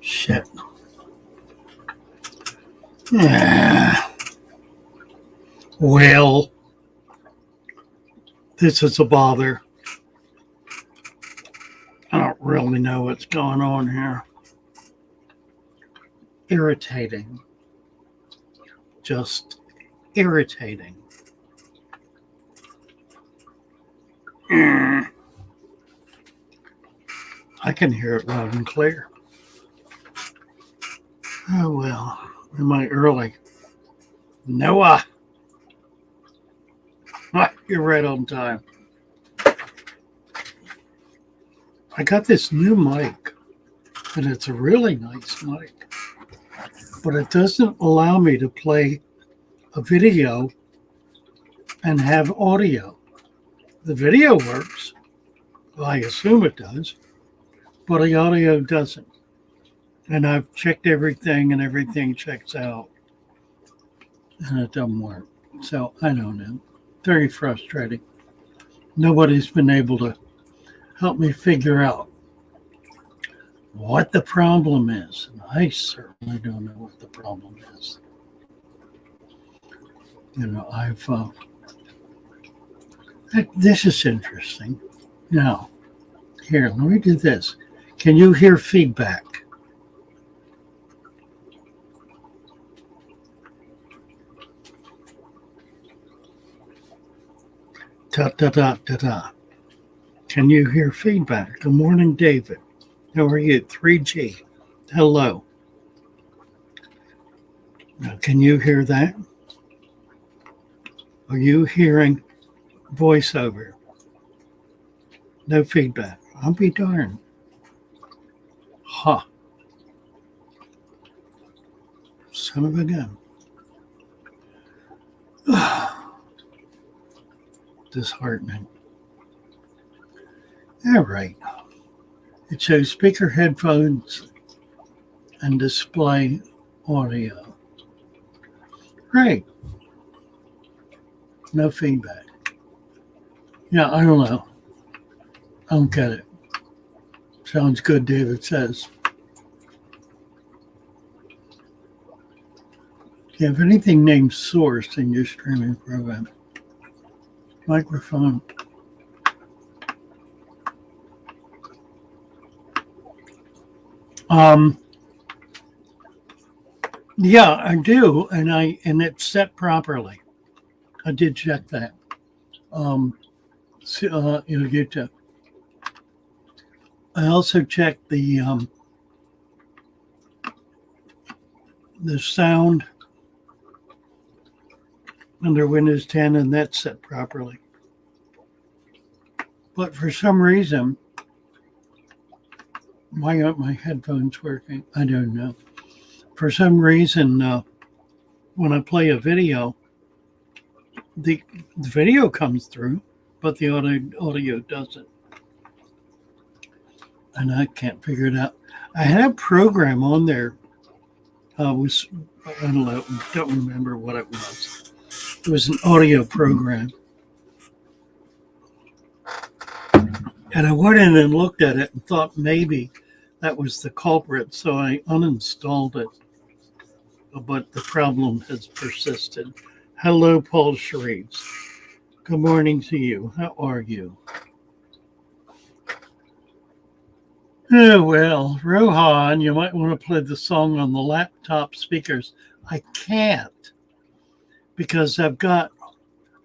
Shit. Yeah. Well, this is a bother. I don't really know what's going on here. Irritating. Just irritating. I can hear it loud and clear. Oh, well, am I early? Noah. You're right on time. I got this new mic, and it's a really nice mic, but it doesn't allow me to play a video and have audio. The video works. Well, I assume it does, but the audio doesn't. And I've checked everything, and everything checks out, and it doesn't work. So I don't know. Very frustrating. Nobody's been able to help me figure out what the problem is. And I certainly don't know what the problem is. You know, this is interesting. Now, here, let me do this. Can you hear feedback? Ta-ta-ta-ta-ta. Can you hear feedback? Good morning, David. How are you? 3G. Hello. Now, can you hear that? Are you hearing voiceover? No feedback. I'll be darned. Huh. Son of a gun. Disheartening. All right. It shows speaker, headphones, and display audio. Great. No feedback. Yeah, I don't know. I don't get it. Sounds good, David says. Do you have anything named Source in your streaming program? Microphone. Yeah, I do, and it's set properly. I did check that. In YouTube. I also checked the sound under Windows 10, and that's set properly. But for some reason, why aren't my headphones working? I don't know. For some reason, when I play a video, the video comes through, but the audio doesn't. And I can't figure it out. I had a program on there. Was I don't remember what it was. It was an audio program. And I went in and looked at it and thought maybe that was the culprit. So I uninstalled it. But the problem has persisted. Hello, Paul Shreves. Good morning to you. How are you? Oh, well, Rohan, you might want to play the song on the laptop speakers. I can't because I've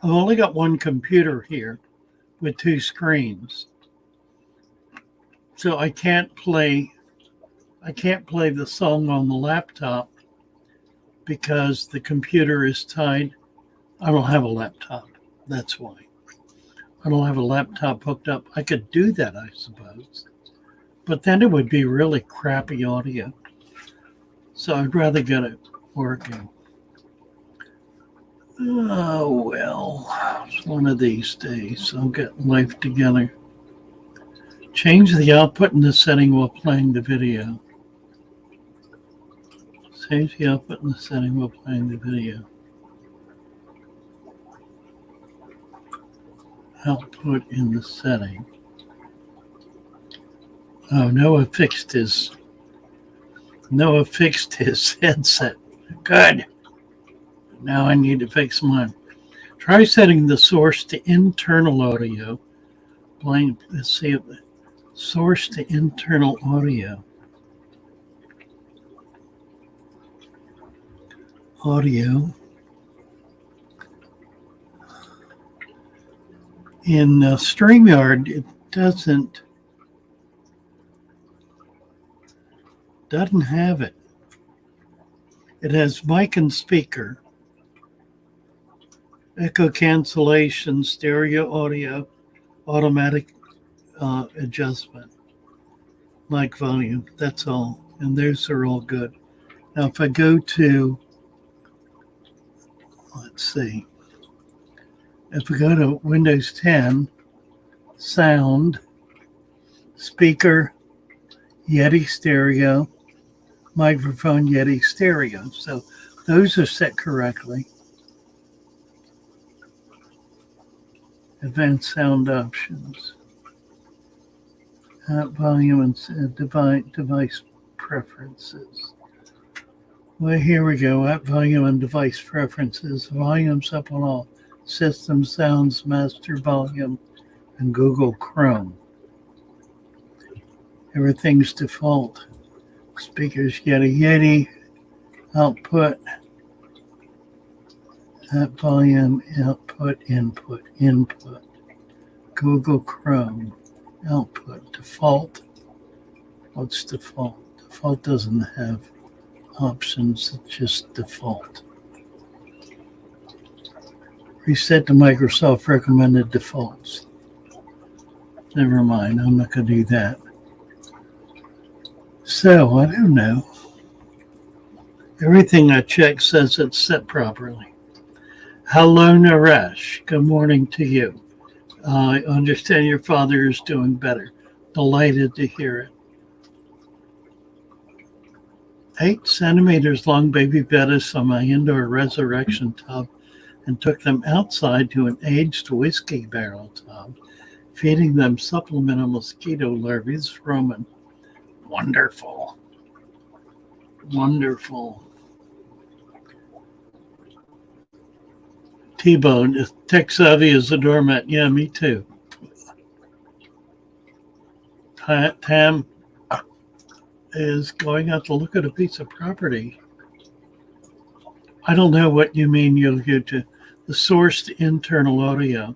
only got one computer here with two screens. So I can't play the song on the laptop because the computer is tied. I don't have a laptop. That's why. I don't have a laptop hooked up. I could do that, I suppose. But then it would be really crappy audio. So I'd rather get it working. Oh, well, it's one of these days. I'll get life together. Change the output in the setting while playing the video. Change the output in the setting while playing the video. Output in the setting. Oh, Noah fixed his headset. Good. Now I need to fix mine. Try setting the source to internal audio. Let's see if the source to internal audio. Audio. In StreamYard, it doesn't have it. It has mic and speaker, echo cancellation, stereo audio, automatic adjustment, mic volume. That's all. And those are all good. Now, if I go to, let's see, if we go to Windows 10, sound, speaker, Yeti stereo, microphone, Yeti stereo. So those are set correctly. Advanced sound options. Volume and device preferences. Well, here we go. App volume and device preferences. Volumes up on all. System sounds, master volume, and Google Chrome. Everything's default. Speakers, Yeti, output, app volume, output, input, Google Chrome, output, default. What's default? Default doesn't have options, it's just default. Reset to Microsoft recommended defaults. Never mind, I'm not going to do that. So, I don't know. Everything I check says it's set properly. Hello, Naresh. Good morning to you. I understand your father is doing better. Delighted to hear it. 8 centimeters long baby bettas on my indoor resurrection tub and took them outside to an aged whiskey barrel tub, feeding them supplemental mosquito larvae from an wonderful. Wonderful. T-Bone, tech savvy as a doormat. Yeah, me too. Tam is going out to look at a piece of property. I don't know what you mean you'll go to the source to internal audio.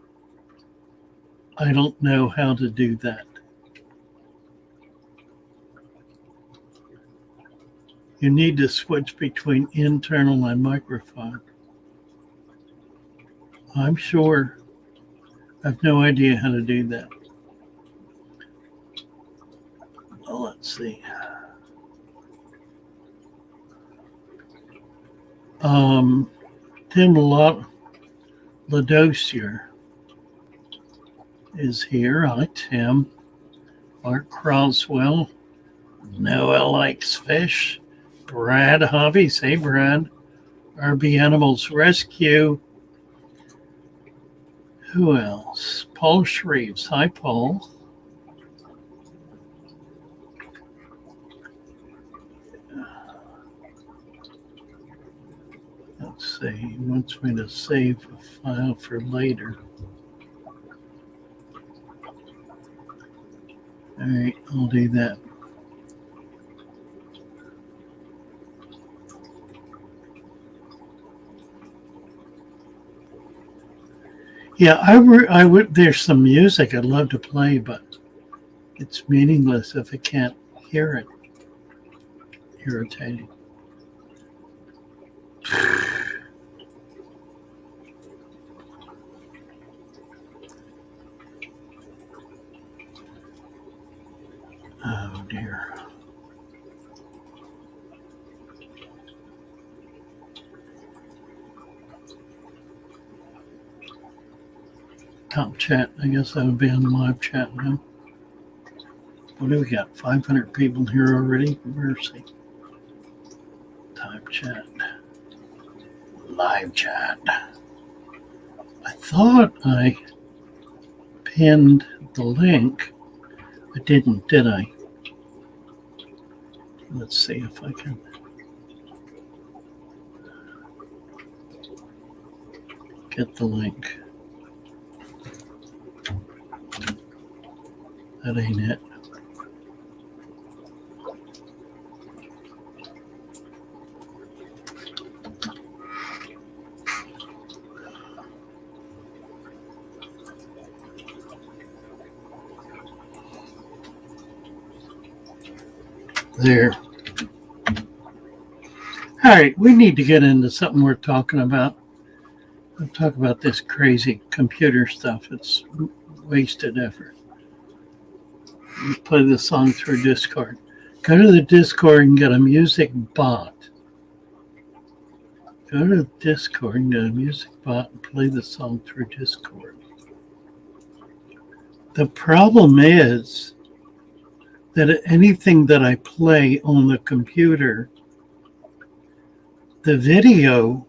I don't know how to do that. You need to switch between internal and microphone. I'm sure. I have no idea how to do that. Well, let's see. Tim Ladosier is here. Hi, Tim. Mark Croswell. Noah likes fish. Brad Hobbies. Hey, Brad. RB Animals Rescue. Who else? Paul Shreves. Hi, Paul. Let's see. He wants me to save a file for later. All right, I'll do that. Yeah, I would. There's some music I'd love to play, but it's meaningless if I can't hear it. Irritating. Oh dear. Top chat. I guess I would be on the live chat now. What do we got? 500 people here already? Mercy. Type chat. Live chat. I thought I pinned the link. I didn't, did I? Let's see if I can get the link. That ain't it. There. All right, we need to get into something we're talking about. I'll talk about this crazy computer stuff. It's wasted effort. Let's play the song through Discord. Go to the Discord and get a music bot. Go to Discord and get a music bot and play the song through Discord. The problem is that anything that I play on the computer, the video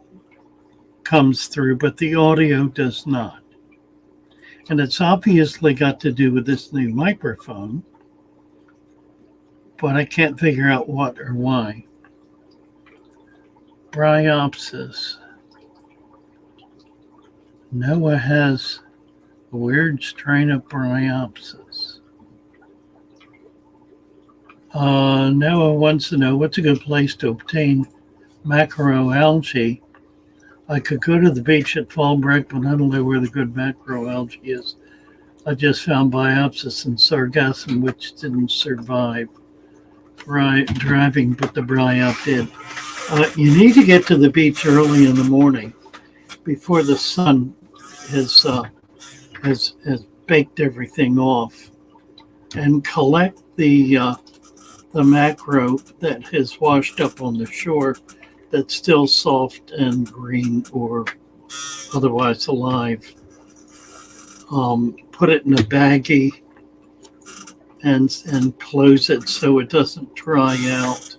comes through, but the audio does not. And it's obviously got to do with this new microphone, but I can't figure out what or why. Bryopsis. Noah has a weird strain of bryopsis. Noah wants to know what's a good place to obtain macroalgae. I could go to the beach at Fallbrook, but I don't know where the good macroalgae is. I just found Bryopsis and Sargassum, which didn't survive driving, but the Bryop did. You need to get to the beach early in the morning before the sun has baked everything off, and collect the macro that has washed up on the shore that's still soft and green or otherwise alive. Put it in a baggie and close it so it doesn't dry out.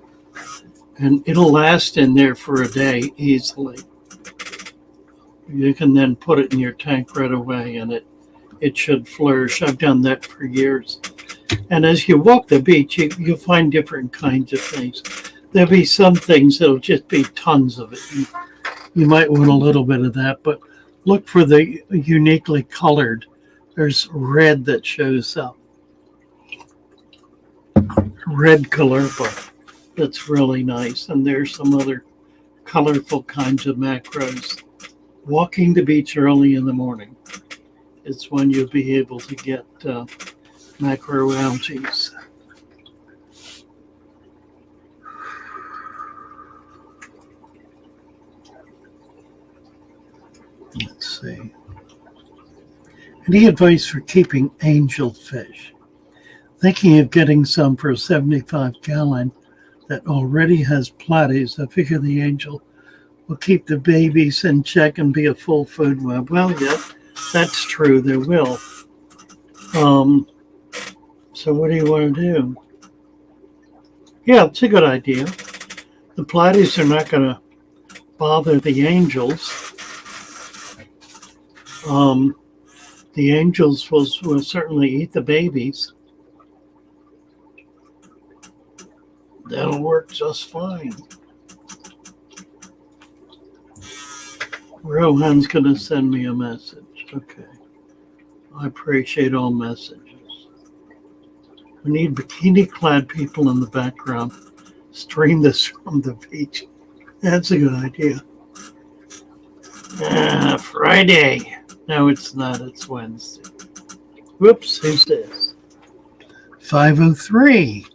And it'll last in there for a day easily. You can then put it in your tank right away and it should flourish. I've done that for years. And as you walk the beach, you'll find different kinds of things. There'll be some things that'll just be tons of it. You might want a little bit of that, but look for the uniquely colored. There's red that shows up. Red colourba. That's really nice. And there's some other colorful kinds of macros. Walking the beach early in the morning is when you'll be able to get macroalgae. Let's see. Any advice for keeping angelfish? Thinking of getting some for a 75-gallon that already has platies. I figure the angel will keep the babies in check and be a full food web. Well, yeah, that's true. They will. Um, so what do you want to do? Yeah, it's a good idea. The platies are not going to bother the angels. Um, the angels will certainly eat the babies. That'll work just fine. Rohan's going to send me a message. Okay. I appreciate all messages. We need bikini clad people in the background. Stream this from the beach. That's a good idea. Friday. No, it's not. It's Wednesday. Whoops. Who's this? 503.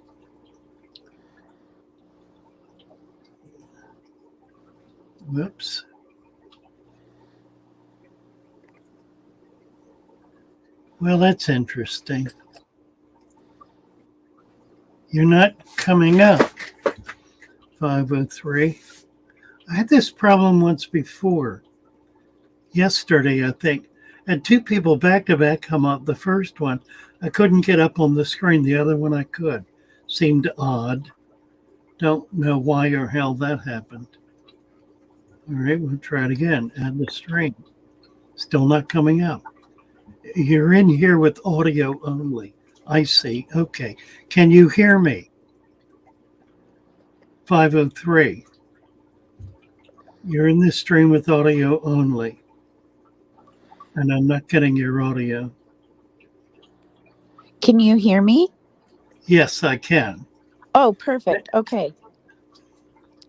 Whoops. Well, that's interesting. You're not coming up. 503. I had this problem once before. Yesterday, I think. I had two people back to back come up. The first one, I couldn't get up on the screen. The other one, I could. Seemed odd. Don't know why or how that happened. All right, we'll try it again. Add the string. Still not coming up. You're in here with audio only. I see. Okay. Can you hear me? 503. You're in this stream with audio only. And I'm not getting your audio. Can you hear me? Yes, I can. Oh, perfect. Okay.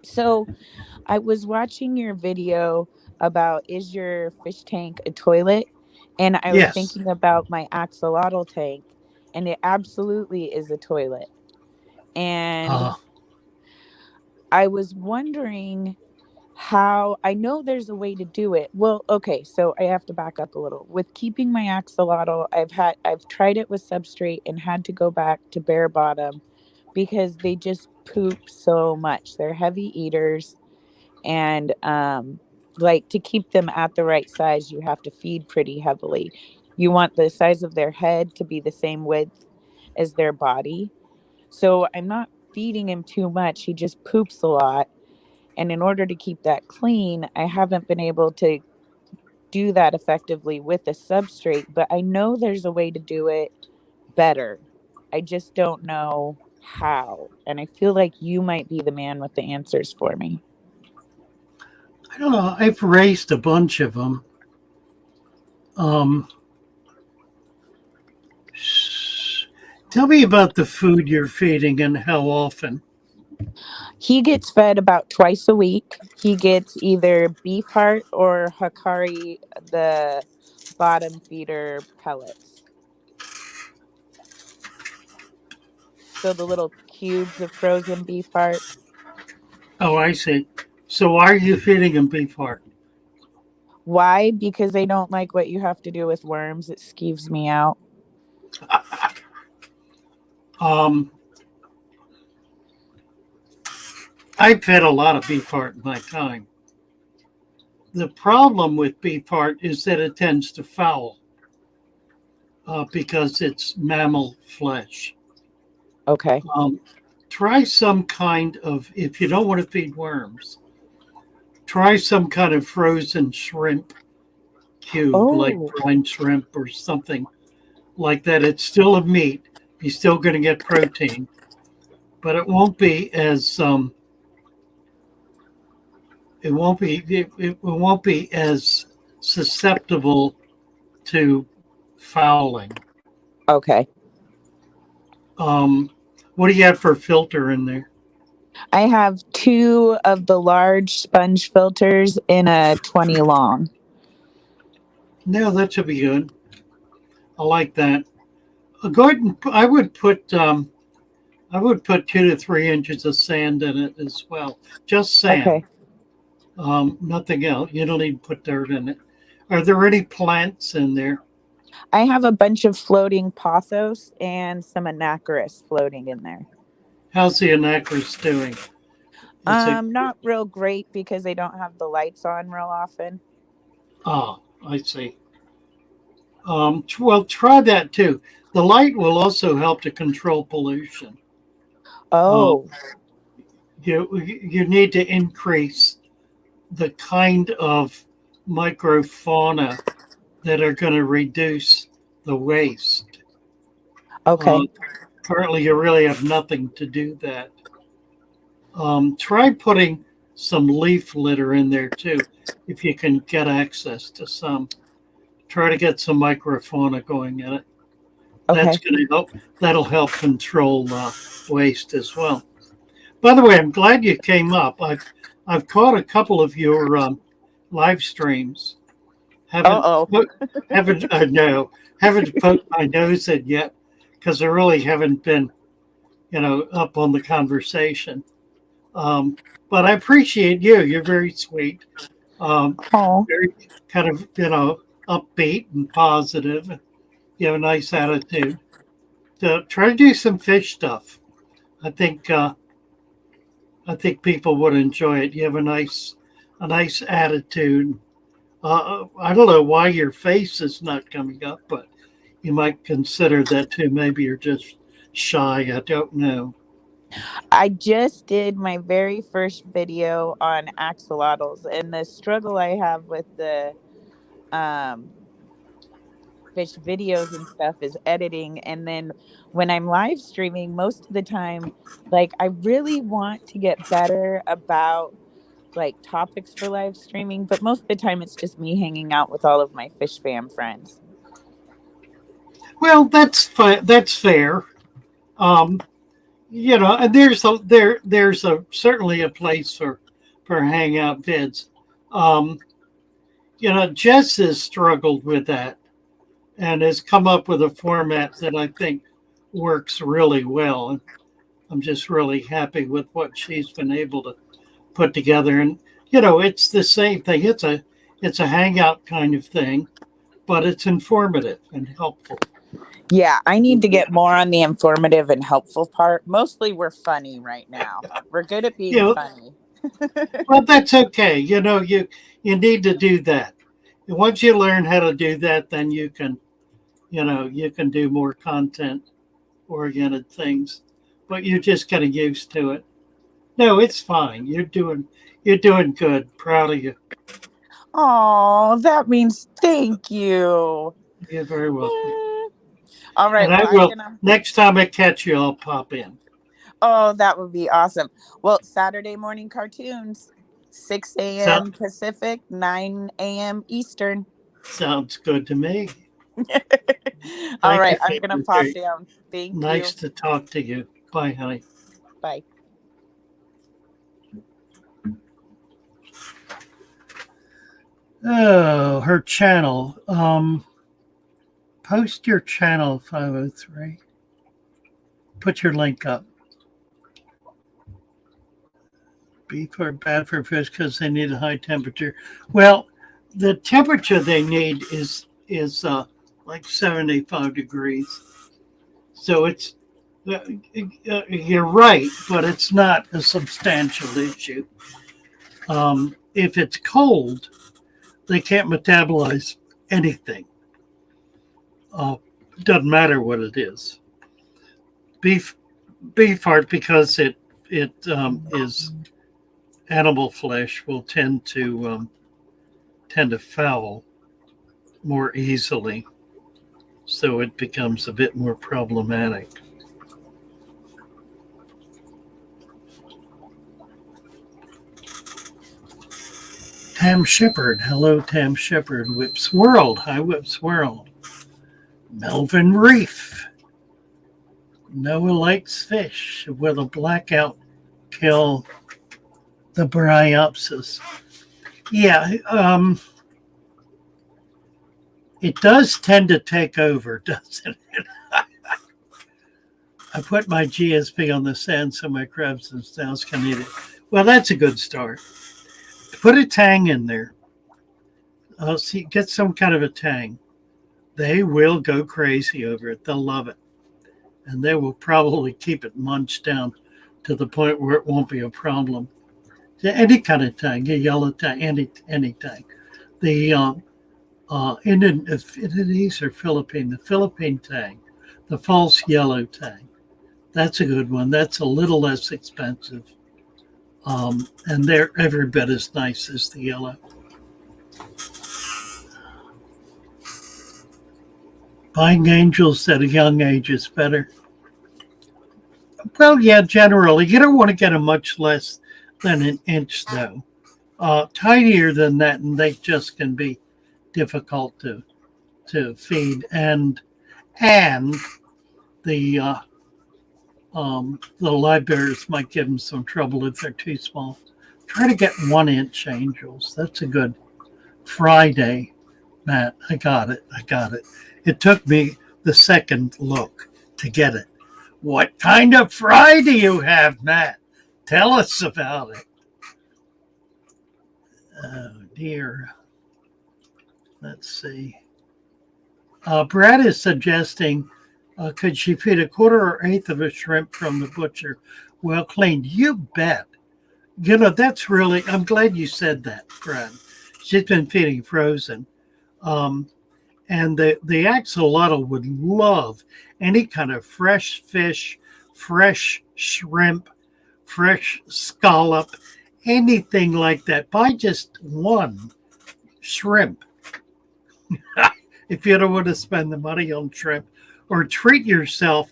So I was watching your video about is your fish tank a toilet? And I was Yes. thinking about my axolotl tank, and it absolutely is a toilet. And I was wondering how I know there's a way to do it. Well, okay, so I have to back up a little. With keeping my axolotl, I've tried it with substrate and had to go back to bare bottom because they just poop so much. They're heavy eaters, and like to keep them at the right size, you have to feed pretty heavily. You want the size of their head to be the same width as their body. So I'm not feeding him too much. He just poops a lot. And in order to keep that clean, I haven't been able to do that effectively with a substrate, but I know there's a way to do it better. I just don't know how. And I feel like you might be the man with the answers for me. I don't know. I've raised a bunch of them. Um, Tell me about the food you're feeding and how often. He gets fed about twice a week. He gets either beef heart or Hakari, the bottom feeder pellets. So the little cubes of frozen beef heart. Oh, I see. So why are you feeding them beef heart? Why? Because they don't like what you have to do with worms. It skeeves me out. Um, I've fed a lot of beef heart in my time. The problem with beef heart is that it tends to foul because it's mammal flesh. Okay. Try some kind of, if you don't want to feed worms, try some kind of frozen shrimp cube, like Oh, brine shrimp or something like that. It's still a meat. You're still going to get protein, but it won't be as it won't be as susceptible to fouling. okay. What do you have for filter in there? I have two of the large sponge filters in a 20 long. No, that should be good. I like that. Go ahead and I would put 2 to 3 inches of sand in it as well. Just sand, Okay. nothing else. You don't need to put dirt in it. Are there any plants in there? I have a bunch of floating pothos and some anacharis floating in there. How's the anacris doing? Is it? Not real great because they don't have the lights on real often. I see. Well, try that too. The light will also help to control pollution. Um, Oh, you need to increase the kind of microfauna that are going to reduce the waste. Uh, okay. Currently, you really have nothing to do that. Try putting some leaf litter in there too, if you can get access to some. Try to get some microfauna going in it. That's Okay. going to help. That'll help control waste as well. By the way, I'm glad you came up. I've caught a couple of your live streams. Haven't Uh-oh. haven't no haven't poked my nose in yet because I really haven't been up on the conversation. Um, but I appreciate you. You're very sweet. Oh. Very kind of upbeat and positive. You have a nice attitude. So try to do some fish stuff. I think I think people would enjoy it. You have a nice attitude. I don't know why your face is not coming up, but you might consider that too. Maybe you're just shy. I don't know. I just did my very first video on axolotls, and the struggle I have with the um fish videos and stuff is editing. And then when I'm live streaming, most of the time, like, I really want to get better about like topics for live streaming, but most of the time it's just me hanging out with all of my fish fam friends. Well, that's fair. Um, and there's a certainly a place for hangout vids. Um, Jess has struggled with that and has come up with a format that I think works really well. And I'm just really happy with what she's been able to put together. And it's the same thing. It's a hangout kind of thing, but it's informative and helpful. Yeah, I need to get more on the informative and helpful part. Mostly we're funny right now. We're good at You being know, funny. well, that's okay. You need to do that. And once you learn how to do that, then you can do more content oriented things. But you just get used to it. No, it's fine. You're doing good. Proud of you. Oh, that means thank you. You're very welcome. Eh. All right, And I well, I'm will gonna. next time I catch you, I'll pop in. Oh, that would be awesome. Well, Saturday morning cartoons, 6 So, a.m. Pacific, 9 a.m. Eastern. sounds good to me. All Thank you, right, I'm gonna Favorite. pop Very down. Thank nice you. to talk to you. Bye, honey. Bye. Oh, her channel. Post your channel 503. Put your link up. Beef are bad for fish because they need a high temperature. Well, the temperature they need is like 75 degrees. So you're right, but it's not a substantial issue. If it's cold, they can't metabolize anything. Uh, doesn't matter what it is. Beef beef heart because it is animal flesh will tend to foul more easily, so it becomes a bit more problematic. Tam Shepard, hello Tam Shepard. Whips World, hi Whips World. Melvin Reef, Noah likes fish. Will a blackout kill the bryopsis? Yeah, it does tend to take over, doesn't it? I put my GSP on the sand so my crabs and snails can eat it. Well, that's a good start. Put a tang in there. See, get some kind of a tang. They will go crazy over it. They'll love it. And they will probably keep it munched down to the point where it won't be a problem. any kind of tang, a yellow tang, any tang. The Indonesian or Philippine, the Philippine tang, the false yellow tang. That's a good one. That's a little less expensive. And they're every bit as nice as the yellow. Buying angels at a young age is better. Well, yeah, generally. You don't want to get them much less than an inch, though. Tinier than that, and they just can be difficult to feed. And the live bearers might give them some trouble if they're too small. Try to get 1-inch angels. That's a good Friday, Matt. I got it. It took me the second look to get it. What kind of fry do you have, Matt? Tell us about it. Oh, dear. Let's see. Brad is suggesting, could she feed a quarter or eighth of a shrimp from the butcher well cleaned? You bet. You know, that's really, I'm glad you said that, Brad. She's been feeding frozen. And the axolotl would love any kind of fresh fish, fresh shrimp, fresh scallop, anything like that. Buy just one shrimp. If you don't want to spend the money on shrimp, or treat yourself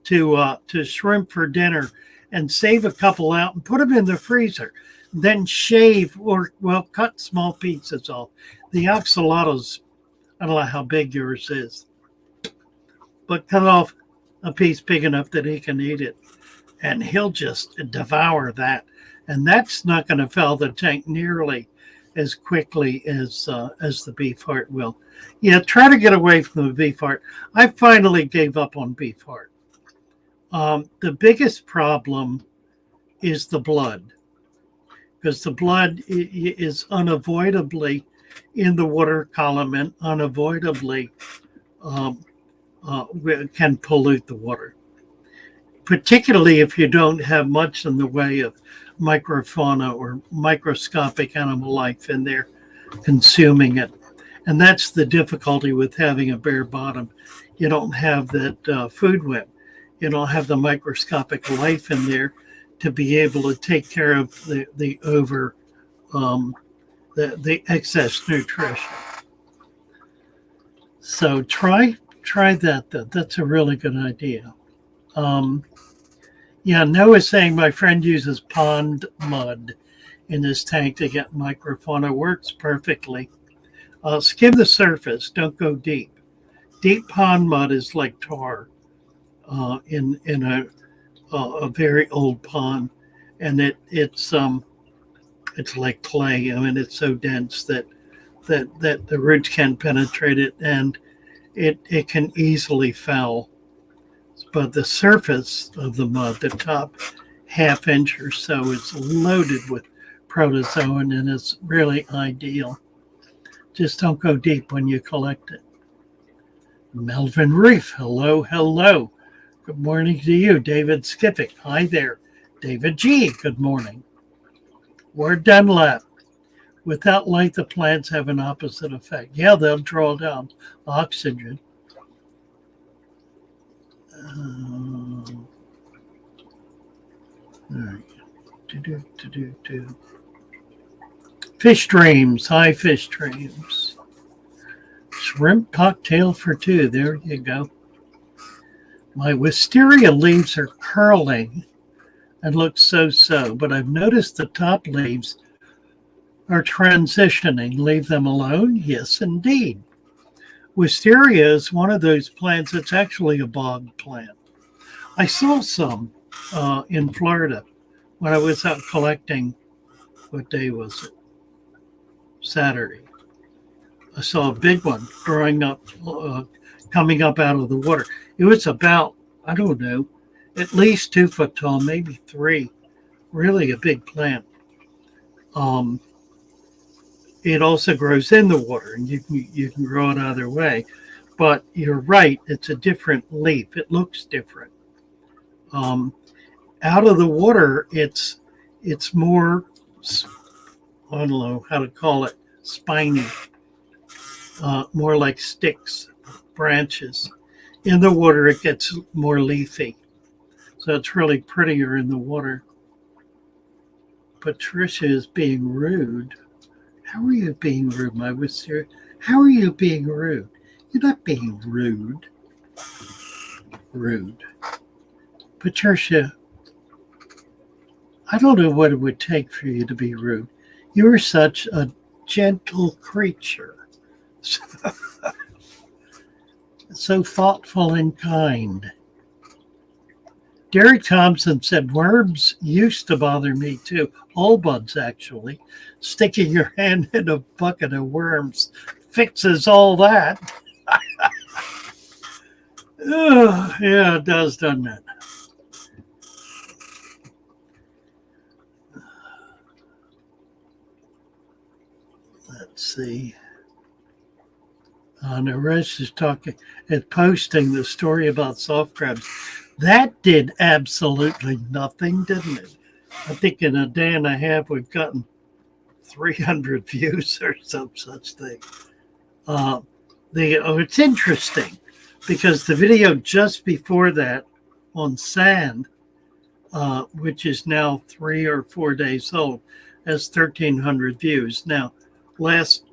to shrimp for dinner and save a couple out and put them in the freezer. Then shave or, well, cut small pieces off. The axolotls, I don't know how big yours is, but cut off a piece big enough that he can eat it. And he'll just devour that. And that's not going to fill the tank nearly as quickly as the beef heart will. Yeah, try to get away from the beef heart. I finally gave up on beef heart. The biggest problem is the blood, because the blood is unavoidably in the water column and unavoidably can pollute the water, particularly if you don't have much in the way of microfauna or microscopic animal life in there consuming it. And that's the difficulty with having a bare bottom. You don't have that food web. You don't have the microscopic life in there to be able to take care of the excess nutrition. So try that. That's a really good idea. Yeah, Noah's saying my friend uses pond mud in his tank to get microfauna. Works perfectly. Skim the surface. Don't go deep. Deep pond mud is like tar in a very old pond, and it's like clay. I mean, it's so dense that the roots can't penetrate it, and it can easily foul. But the surface of the mud, the top half inch or so, is loaded with protozoan, and it's really ideal. Just don't go deep when you collect it. Melvin Reef, hello. Good morning to you. David Skiffick, hi there. David G, good morning. Ward Dunlap, without light, the plants have an opposite effect. Yeah, they'll draw down oxygen. All right. Fish dreams. Hi, fish dreams. Shrimp cocktail for two. There you go. My wisteria leaves are curling and look so, but I've noticed the top leaves are transitioning. Leave them alone? Yes, indeed. Wisteria is one of those plants that's actually a bog plant. I saw some in Florida when I was out collecting. What day was it? Saturday. I saw a big one growing up, coming up out of the water. It was about, I don't know, at least 2 foot tall, maybe 3. Really a big plant. It also grows in the water, and you can grow it either way. But you're right, it's a different leaf. It looks different. Out of the water, it's more I don't know how to call it, spiny, more like sticks, branches. In the water, it gets more leafy. So it's really prettier in the water. Patricia is being rude. How are you being rude, my sister? How are you being rude? You're not being rude. Rude. Patricia, I don't know what it would take for you to be rude. You are such a gentle creature. So thoughtful and kind. Derek Thompson said worms used to bother me too. All bugs, actually. Sticking your hand in a bucket of worms fixes all that. Ugh, yeah, it does, doesn't it? Let's see. Naresh is posting the story about soft crabs. That did absolutely nothing, didn't it? I think in a day and a half we've gotten 300 views or some such thing. It's interesting because the video just before that on sand, which is now 3 or 4 days old, has 1,300 views. Now, last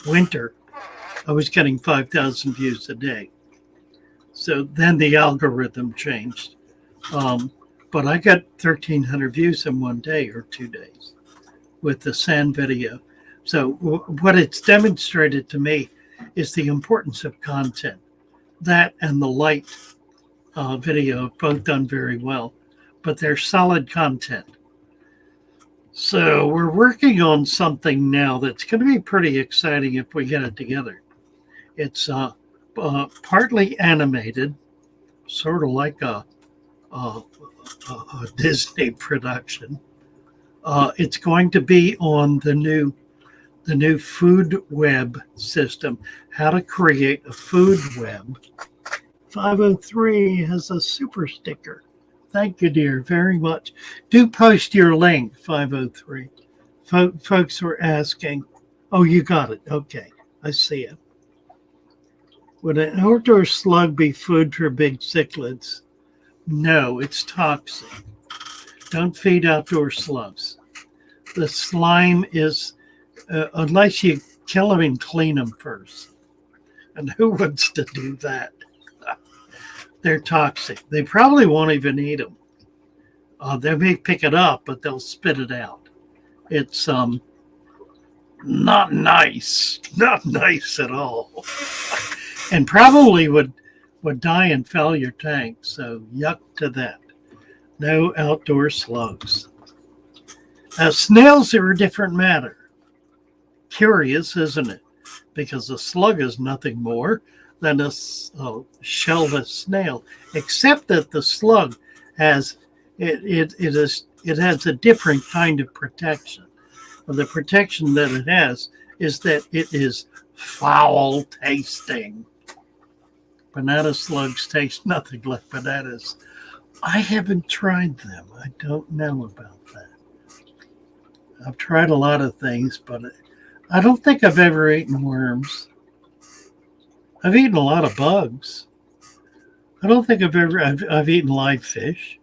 winter, I was getting 5,000 views a day. So then the algorithm changed. But I got 1,300 views in 1 day or 2 days with the sand video. So what it's demonstrated to me is the importance of content. That and the light video have both done very well, but they're solid content. So we're working on something now that's going to be pretty exciting if we get it together. It's partly animated, sort of like a Disney production. It's going to be on the new food web system, how to create a food web. 503 has a super sticker. Thank you, dear, very much. Do post your link, 503. Folks were asking. Oh, you got it. Okay, I see it. Would an outdoor slug be food for big cichlids? No, it's toxic. Don't feed outdoor slugs. The slime is, unless you kill them and clean them first. And who wants to do that? They're toxic. They probably won't even eat them. They may pick it up, but they'll spit it out. It's not nice. Not nice at all. And probably would die and foul your tank. So yuck to that. No outdoor slugs. Snails are a different matter. Curious, isn't it? Because a slug is nothing more than a shellless snail, except that the slug has it has a different kind of protection. Well, the protection that it has is that it is foul tasting. Banana slugs taste nothing like bananas. I haven't tried them. I don't know about that. I've tried a lot of things, but I don't think I've ever eaten worms. I've eaten a lot of bugs. I don't think I've eaten live fish,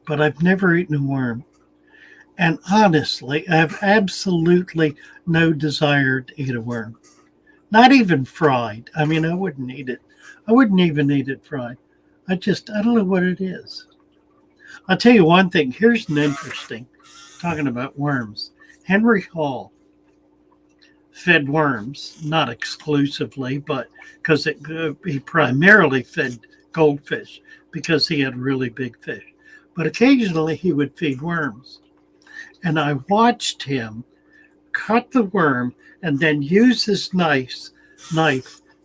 but I've never eaten a worm. And honestly, I have absolutely no desire to eat a worm. Not even fried. I mean, I wouldn't eat it. I wouldn't even eat it fried. I don't know what it is. I'll tell you one thing. Here's an interesting, talking about worms. Henry Hall fed worms, not exclusively, but because he primarily fed goldfish because he had really big fish. But occasionally he would feed worms. And I watched him cut the worm and then use his knife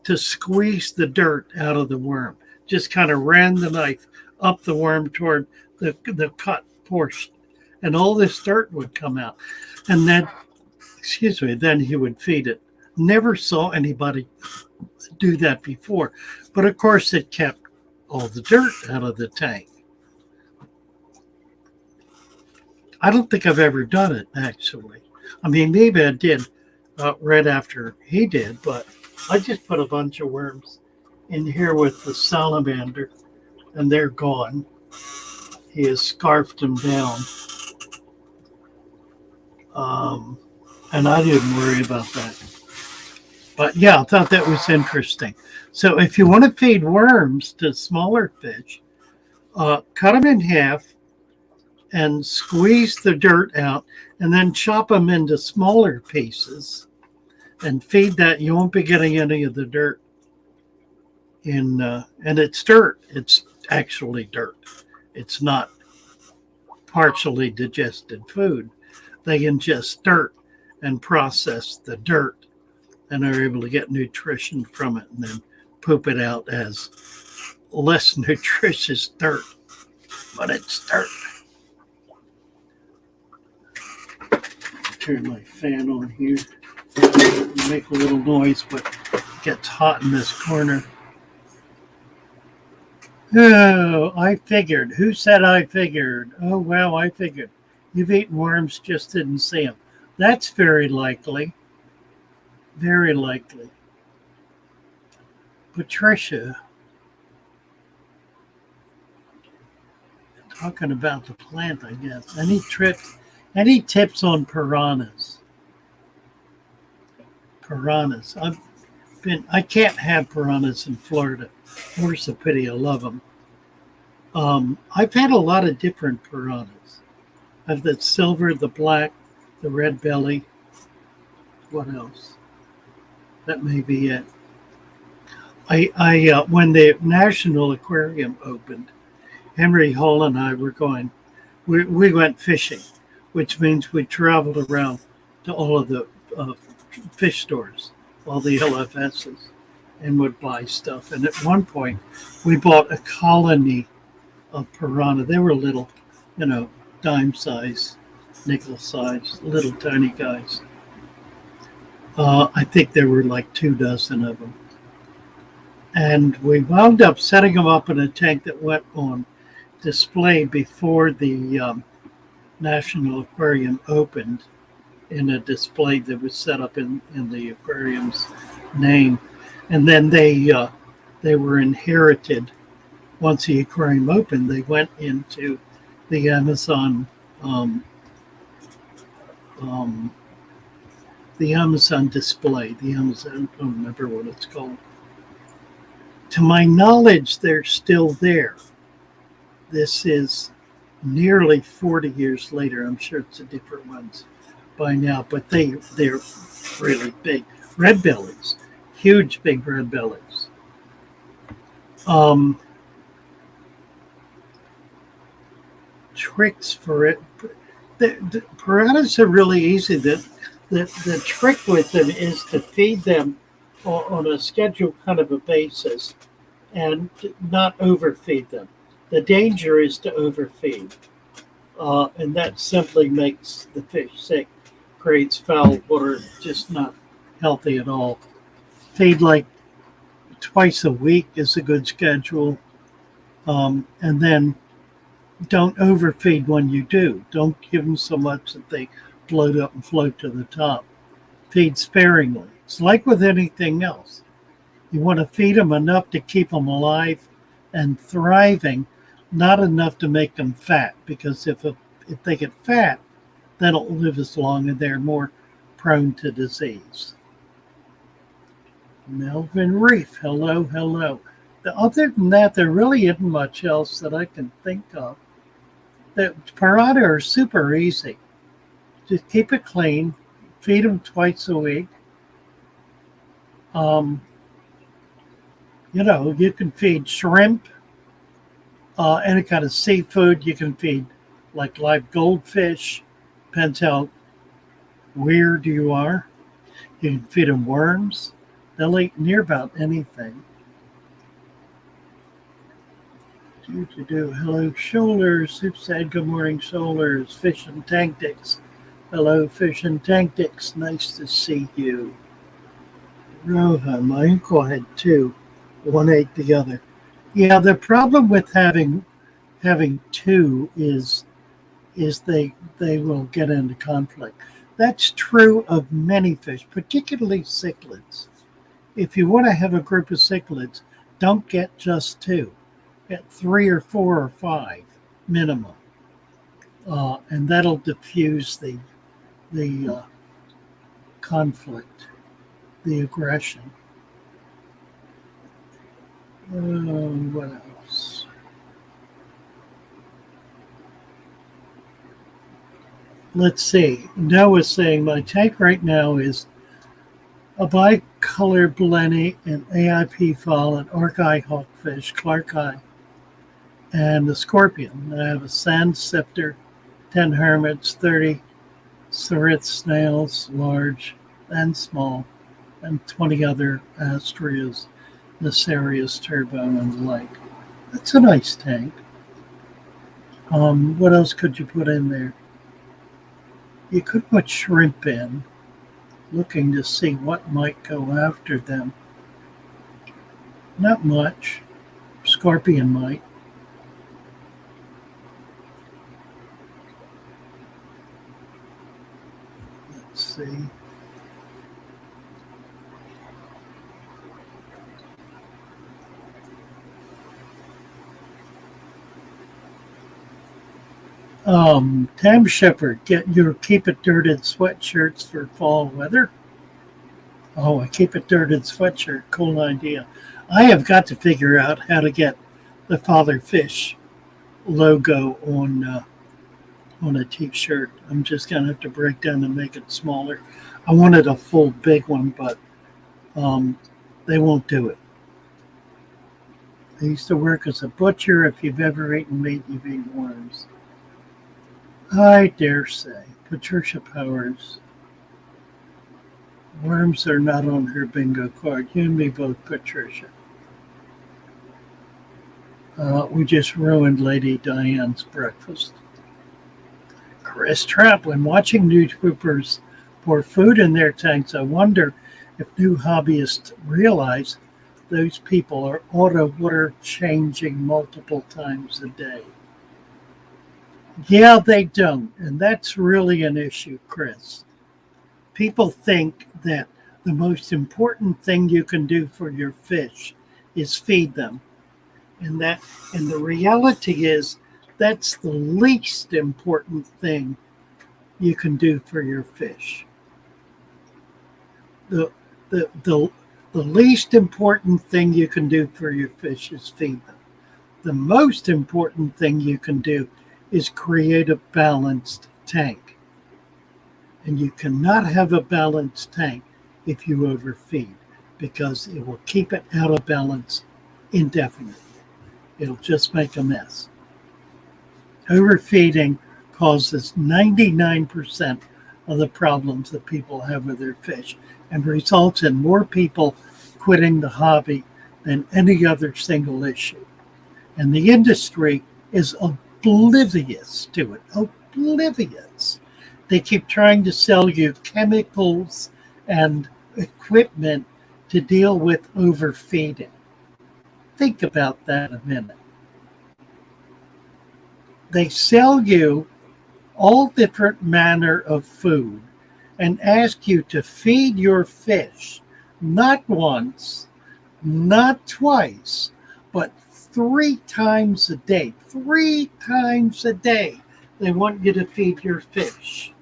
to squeeze the dirt out of the worm. Just kind of ran the knife up the worm toward the cut portion. And all this dirt would come out. And then he would feed it. Never saw anybody do that before. But of course, it kept all the dirt out of the tank. I don't think I've ever done it, actually. I mean, maybe I did right after he did, but I just put a bunch of worms in here with the salamander, and they're gone. He has scarfed them down. And I didn't worry about that. But yeah, I thought that was interesting. So if you want to feed worms to smaller fish, cut them in half and squeeze the dirt out, and then chop them into smaller pieces and feed that. You won't be getting any of the dirt in, and it's dirt. It's actually dirt. It's not partially digested food. They ingest dirt and process the dirt and are able to get nutrition from it and then poop it out as less nutritious dirt. But it's dirt. Turn my fan on here. Make a little noise, but it gets hot in this corner. Oh, I figured. Who said I figured? Oh, well, I figured. You've eaten worms, just didn't see them. That's very likely. Very likely. Patricia, talking about the plant, I guess. Any tips on piranhas? Piranhas. I can't have piranhas in Florida. More's the pity. I love them. I've had a lot of different piranhas. I have the silver, the black, the red belly. What else? That may be it. I when the National Aquarium opened, Henry Hall and I were going. We went fishing, which means we traveled around to all of the fish stores, all the LFSs, and would buy stuff. And at one point, we bought a colony of piranha. They were little, dime size, nickel size, little tiny guys. I think there were like 24 of them. And we wound up setting them up in a tank that went on display before the National Aquarium opened, in a display that was set up in the aquarium's name. And then they were inherited. Once the aquarium opened, they went into the Amazon display. The Amazon, I don't remember what it's called. To my knowledge, they're still there. This is nearly 40 years later. I'm sure it's a different ones by now, but they're really big. Red bellies, huge big red bellies. Tricks for it. The piranhas are really easy. The trick with them is to feed them on a scheduled kind of a basis and not overfeed them. The danger is to overfeed, and that simply makes the fish sick, creates foul water, just not healthy at all. Feed like twice a week is a good schedule, and then don't overfeed when you do. Don't give them so much that they bloat up and float to the top. Feed sparingly. It's like with anything else. You want to feed them enough to keep them alive and thriving, not enough to make them fat, because if they get fat, they don't live as long and they're more prone to disease. Melvin Reef, hello, hello. Other than that, there really isn't much else that I can think of. The piranha are super easy. Just keep it clean, feed them twice a week. You can feed shrimp, any kind of seafood. You can feed like live goldfish. Depends how weird you are. You can feed them worms. They'll eat near about anything. Hello, Shoulders. Soup said, good morning, Shoulders. Fish and Tactics. Hello, Fish and Tactics. Nice to see you. Roha, my uncle had two. One ate the other. Yeah, the problem with having two is is they will get into conflict. That's true of many fish, particularly cichlids. If you want to have a group of cichlids, don't get just two. Get 3 or 4 or 5 minimum, and that'll diffuse the conflict, the aggression. What else? Let's see. Noah's saying my tank right now is a bicolor blenny, an AIP fowl, an orc-eye hawkfish, clark-eye, and a scorpion. I have a sand scepter, 10 hermits, 30 cerith snails, large and small, and 20 other astrias, Necerius turbo, and the like. That's a nice tank. What else could you put in there? You could put shrimp in, looking to see what might go after them. Not much. Scorpion might. Let's see. Tam Shepherd, get your Keep It Dirted sweatshirts for fall weather. Oh, a Keep It Dirted sweatshirt, cool idea. I have got to figure out how to get the Father Fish logo on a t-shirt. I'm just gonna have to break down and make it smaller. I wanted a full big one, but they won't do it. I used to work as a butcher. If you've ever eaten meat, you've eaten worms. I dare say. Patricia Powers. Worms are not on her bingo card. You and me both, Patricia. We just ruined Lady Diane's breakfast. Chris Trapp, when watching YouTubers pour food in their tanks, I wonder if new hobbyists realize those people are auto water changing multiple times a day. Yeah, they don't. And that's really an issue, Chris. People think that the most important thing you can do for your fish is feed them. And the reality is that's the least important thing you can do for your fish. The least important thing you can do for your fish is feed them. The most important thing you can do is create a balanced tank. And you cannot have a balanced tank if you overfeed, because it will keep it out of balance indefinitely. It'll just make a mess. Overfeeding causes 99% of the problems that people have with their fish and results in more people quitting the hobby than any other single issue. And the industry is oblivious to it, oblivious. They keep trying to sell you chemicals and equipment to deal with overfeeding. Think about that a minute. They sell you all different manner of food and ask you to feed your fish not once, not twice, but 3 times a day. 3 times a day they want you to feed your fish.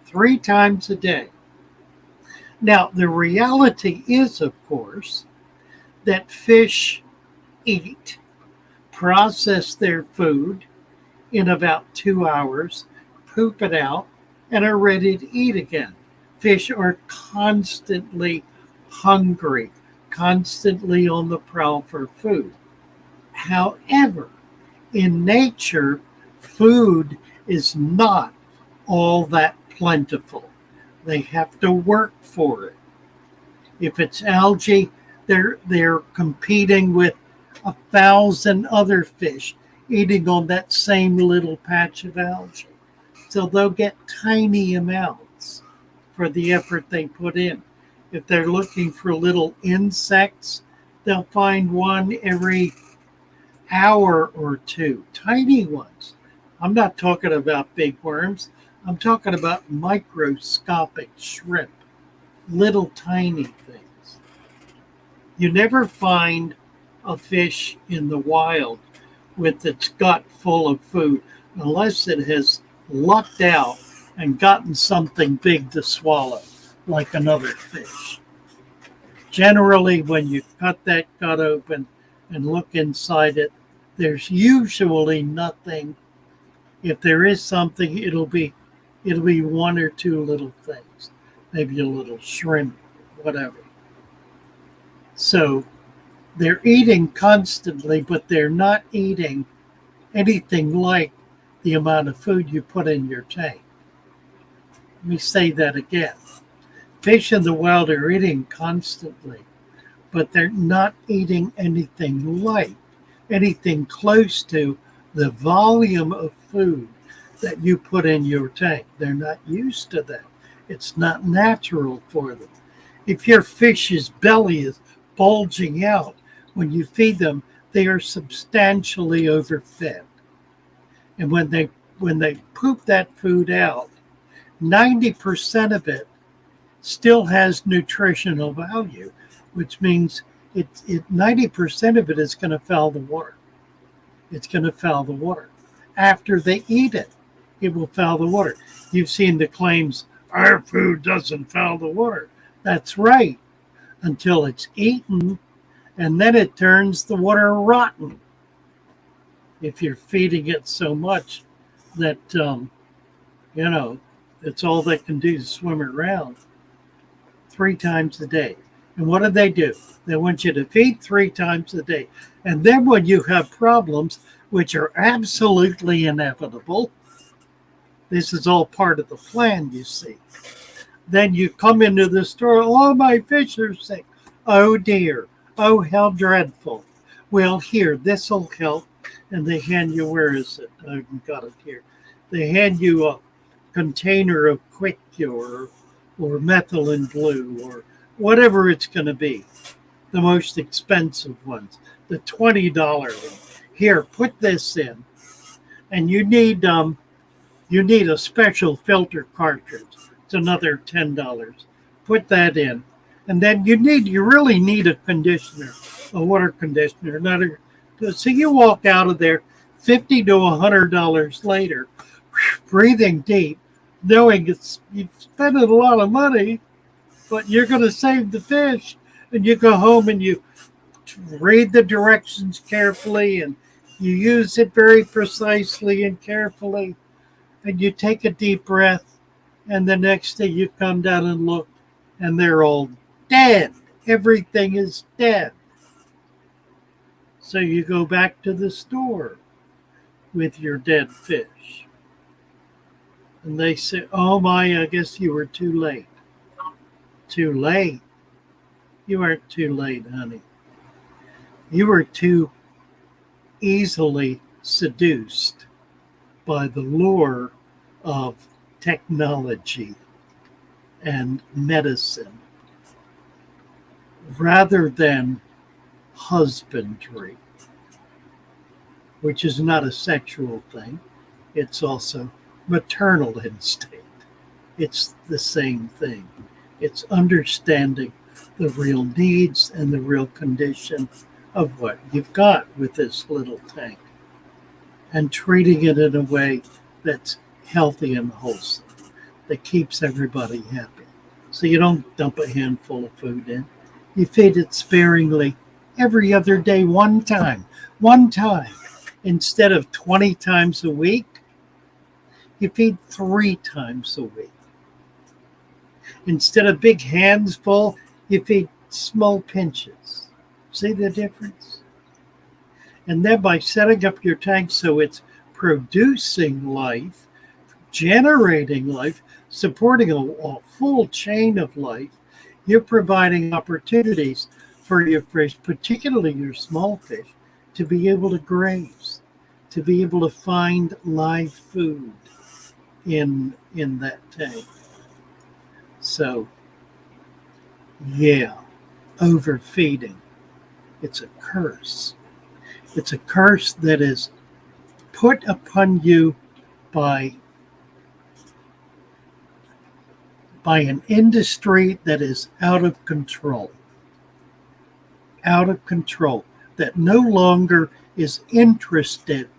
3 times a day. Now, the reality is, of course, that fish eat, process their food in about 2 hours, poop it out, and are ready to eat again. Fish are constantly hungry, constantly on the prowl for food. However, in nature, food is not all that plentiful. They have to work for it. If it's algae, they're competing with 1,000 other fish eating on that same little patch of algae. So they'll get tiny amounts for the effort they put in. If they're looking for little insects, they'll find one every hour or two, tiny ones. I'm not talking about big worms. I'm talking about microscopic shrimp, little tiny things. You never find a fish in the wild with its gut full of food unless it has lucked out and gotten something big to swallow, like another fish. Generally, when you cut that gut open and look inside it, there's usually nothing. If there is something, it'll be one or two little things, maybe a little shrimp, whatever. So they're eating constantly, but they're not eating anything like the amount of food you put in your tank. Let me say that again. Fish in the wild are eating constantly, but they're not eating anything close to the volume of food that you put in your tank. They're not used to that. It's not natural for them. If your fish's belly is bulging out when you feed them, they are substantially overfed. And when they poop that food out, 90% of it still has nutritional value, which means 90% of it is going to foul the water. It's going to foul the water. After they eat it, it will foul the water. You've seen the claims, our food doesn't foul the water. That's right, until it's eaten, and then it turns the water rotten. If you're feeding it so much that, it's all they can do is swim around 3 times a day. And what do? They want you to feed 3 times a day. And then when you have problems, which are absolutely inevitable, this is all part of the plan, you see. Then you come into the store, oh, my fish are sick. Oh, dear. Oh, how dreadful. Well, here, this will help. And they hand you, where is it? I've got it here. They hand you a container of Quick Cure or methylene blue or whatever it's going to be. The most expensive ones, the $20 one. Here, put this in. And you need a special filter cartridge. It's another $10. Put that in. And then you really need a conditioner, a water conditioner. So you walk out of there $50 to $100 later, breathing deep, knowing you've spent a lot of money, but you're going to save the fish. And you go home and you read the directions carefully and you use it very precisely and carefully. And you take a deep breath, and the next day you come down and look, and they're all dead. Everything is dead. So you go back to the store with your dead fish. And they say, oh my, I guess you were too late. Too late? You aren't too late, honey. You were too easily seduced by the lure of technology and medicine rather than husbandry, which is not a sexual thing. It's also maternal instinct. It's the same thing. It's understanding the real needs and the real condition of what you've got with this little tank and treating it in a way that's healthy and wholesome, that keeps everybody happy. So you don't dump a handful of food in. You feed it sparingly every other day, one time. Instead of 20 times a week, you feed 3 times a week. Instead of big hands full, you feed small pinches. See the difference? And then by setting up your tank so it's producing life, generating life, supporting a full chain of life, you're providing opportunities for your fish, particularly your small fish, to be able to graze, to be able to find live food in that tank. So, yeah, overfeeding. It's a curse. It's a curse that is put upon you by an industry that is out of control, that no longer is interested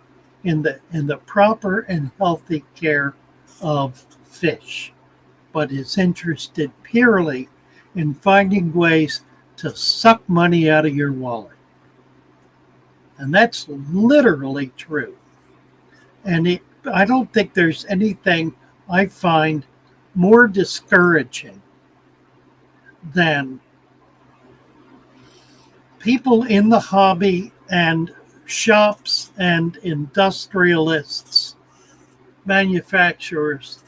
in the proper and healthy care of fish, but is interested purely in finding ways to suck money out of your wallet. And that's literally true. And I don't think there's anything I find more discouraging than people in the hobby and shops and industrialists, manufacturers,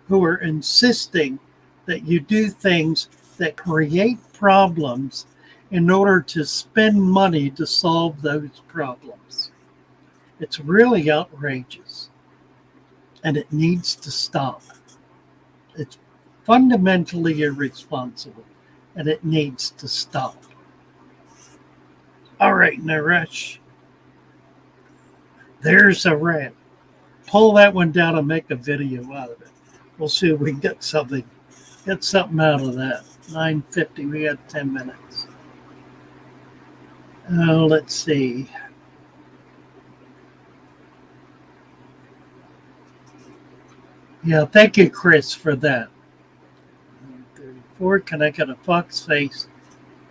who are insisting that you do things that create problems in order to spend money to solve those problems. It's really outrageous, and it needs to stop. It's fundamentally irresponsible, and it needs to stop. All right, Naresh. There's a rant. Pull that one down and make a video out of it. We'll see if we can get something out of that. 9:50, we got 10 minutes. Let's see. Yeah, thank you, Chris, for that. 34, can I get a fox face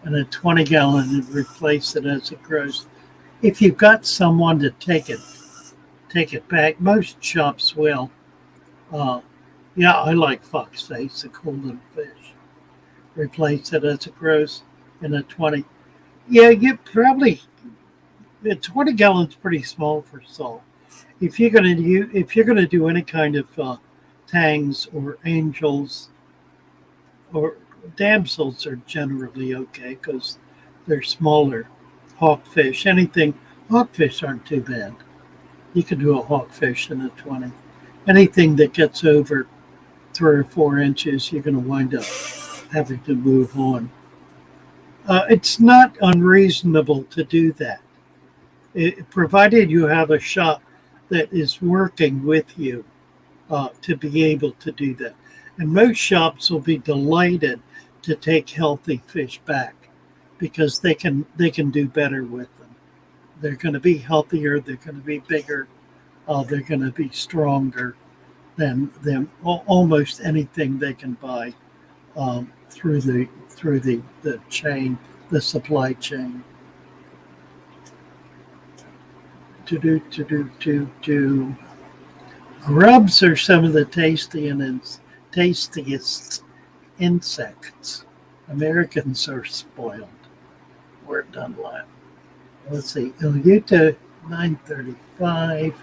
and a 20-gallon and replace it as it grows? If you've got someone to take it back, most shops will. Yeah, I like fox face, a cool little fish. Replace it as it grows in a 20. Yeah, you probably, the 20 gallons pretty small for salt. If you're gonna do any kind of tangs or angels or damsels are generally okay because they're smaller. Hawkfish, hawkfish aren't too bad. You can do a hawkfish in a 20. Anything that gets over 3 or 4 inches, you're going to wind up having to move on. It's not unreasonable to do that, provided you have a shop that is working with you to be able to do that. And most shops will be delighted to take healthy fish back because they can do better with them. They're going to be healthier. They're going to be bigger. They're going to be stronger than almost anything they can buy through the chain, the supply chain. Grubs are some of the tastiest insects. Americans are spoiled. We're done last. Let's see. Ilyuta 935.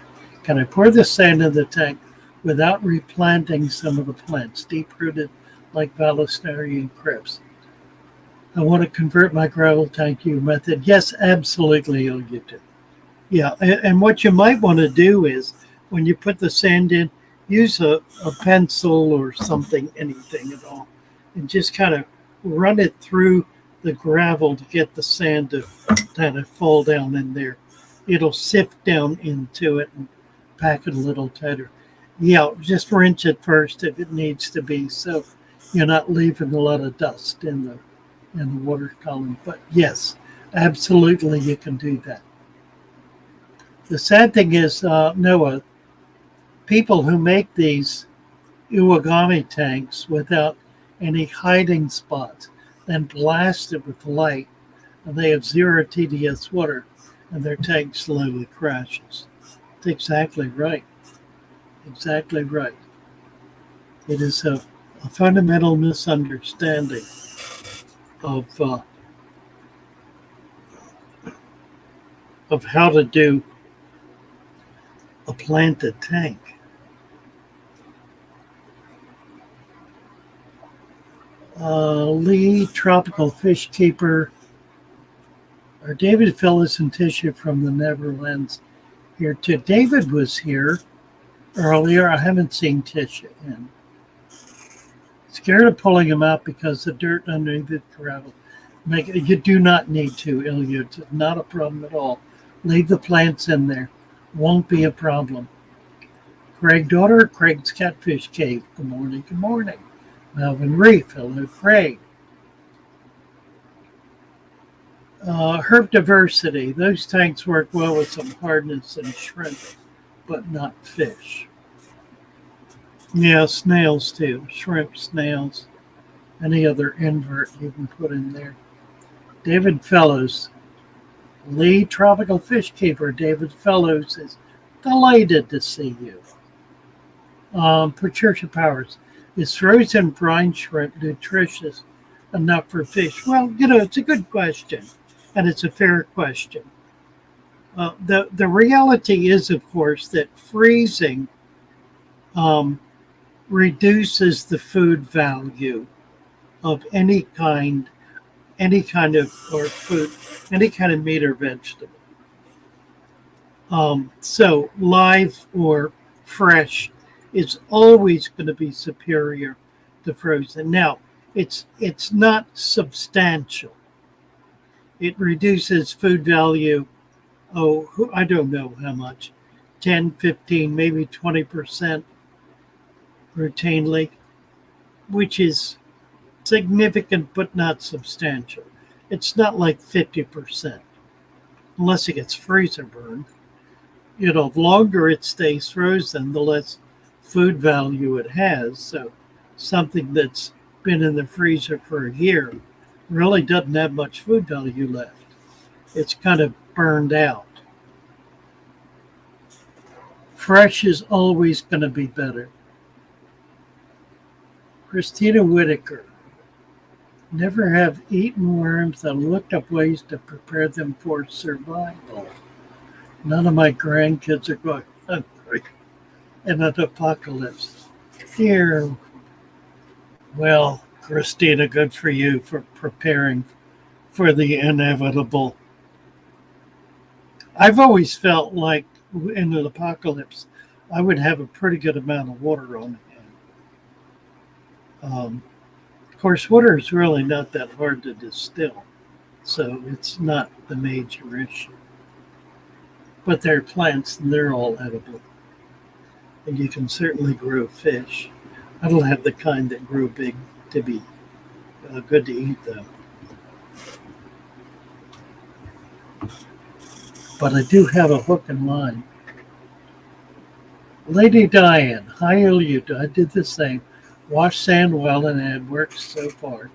Can I pour the sand in the tank without replanting some of the plants, deep-rooted like Vallisneria and Crips? I want to convert my gravel tank to method. Yes, absolutely, Ilyuta. Yeah, and what you might want to do is when you put the sand in, use a pencil or something, anything at all, and just kind of run it through the gravel to get the sand to kind of fall down in there. It'll sift down into it and pack it a little tighter. Yeah, just rinse it first if it needs to be, so you're not leaving a lot of dust in the water column. But yes, absolutely you can do that. The sad thing is, Noah, people who make these Uwagami tanks without any hiding spots, then blast it with light, and they have 0 TDS water, and their tank slowly crashes. That's exactly right. Exactly right. It is a fundamental misunderstanding of how to do a planted tank. Lee, Tropical Fish Keeper, or David Phyllis and Tisha from the Netherlands here too. David was here earlier. I haven't seen Tisha in. Scared of pulling him out because the dirt underneath the gravel. You do not need to, Ilya. It's not a problem at all. Leave the plants in there. Won't be a problem. Craig Daughter, Craig's Catfish Cave. Good morning, good morning. Melvin Reef, hello, Craig. Herb diversity. Those tanks work well with some hardness and shrimp, but not fish. Yeah, snails too. Shrimp, snails, any other invert you can put in there. David Fellows, Lee Tropical Fish Keeper. David Fellows is delighted to see you. Patricia Powers, is frozen brine shrimp nutritious enough for fish? Well, it's a good question, and it's a fair question. The reality is, of course, that freezing reduces the food value of any kind of or food, any kind of meat or vegetable. So live or fresh is always going to be superior to frozen. Now, it's not substantial. It reduces food value, I don't know how much, 10, 15, maybe 20% routinely, which is significant but not substantial. It's not like 50%, unless it gets freezer burned. The longer it stays frozen, the less food value it has. So something that's been in the freezer for a year really doesn't have much food value left. It's kind of burned out. Fresh is always going to be better. Christina Whitaker. Never have eaten worms and looked up ways to prepare them for survival. None of my grandkids are going hungry in an apocalypse. Dear, well, Christina, good for you for preparing for the inevitable. I've always felt like in an apocalypse, I would have a pretty good amount of water on hand. Of course, water is really not that hard to distill, so it's not the major issue. But they're plants and they're all edible. And you can certainly grow fish. I don't have the kind that grow big to be good to eat, though. But I do have a hook and line. Lady Diane, hi Ilyuta. I did the same. Wash sand well and add works so far.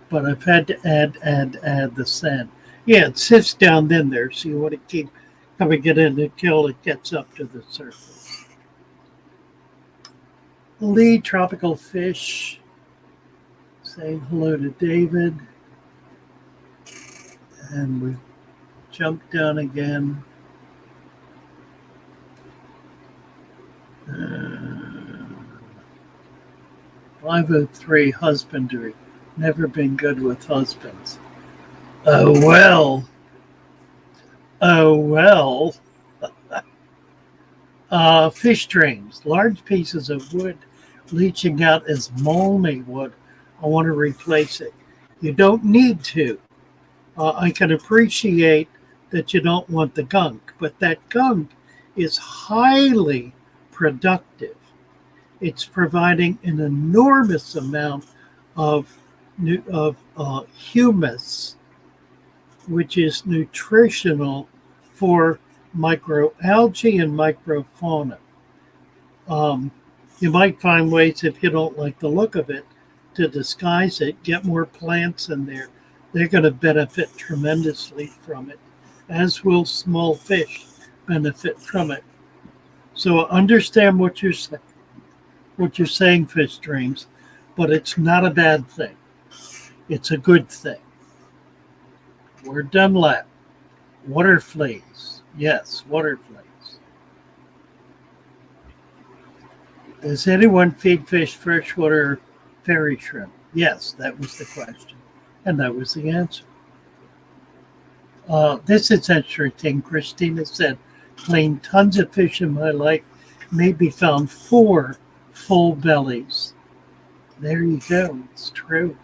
But I've had to add the sand. Yeah, it sits down in there, so you want to keep coming it in until it gets up to the surface. Lee Tropical Fish, saying hello to David. And we jump down again. 503 husbandry. Never been good with husbands. Oh well. Fish streams. Large pieces of wood leaching out as mulmy wood. I want to replace it. You don't need to. I can appreciate that you don't want the gunk, but that gunk is highly productive. It's providing an enormous amount of humus, which is nutritional for microalgae and microfauna. You might find ways, if you don't like the look of it, to disguise it, get more plants in there. They're going to benefit tremendously from it, as will small fish benefit from it. So understand what you're saying, fish streams, but it's not a bad thing. It's a good thing. Word Dunlap. Water fleas. Yes, water fleas. Does anyone feed fish freshwater fairy shrimp? Yes, that was the question. And that was the answer. This is interesting. Christina said, cleaned tons of fish in my life, maybe found 4 full bellies. There you go. It's true.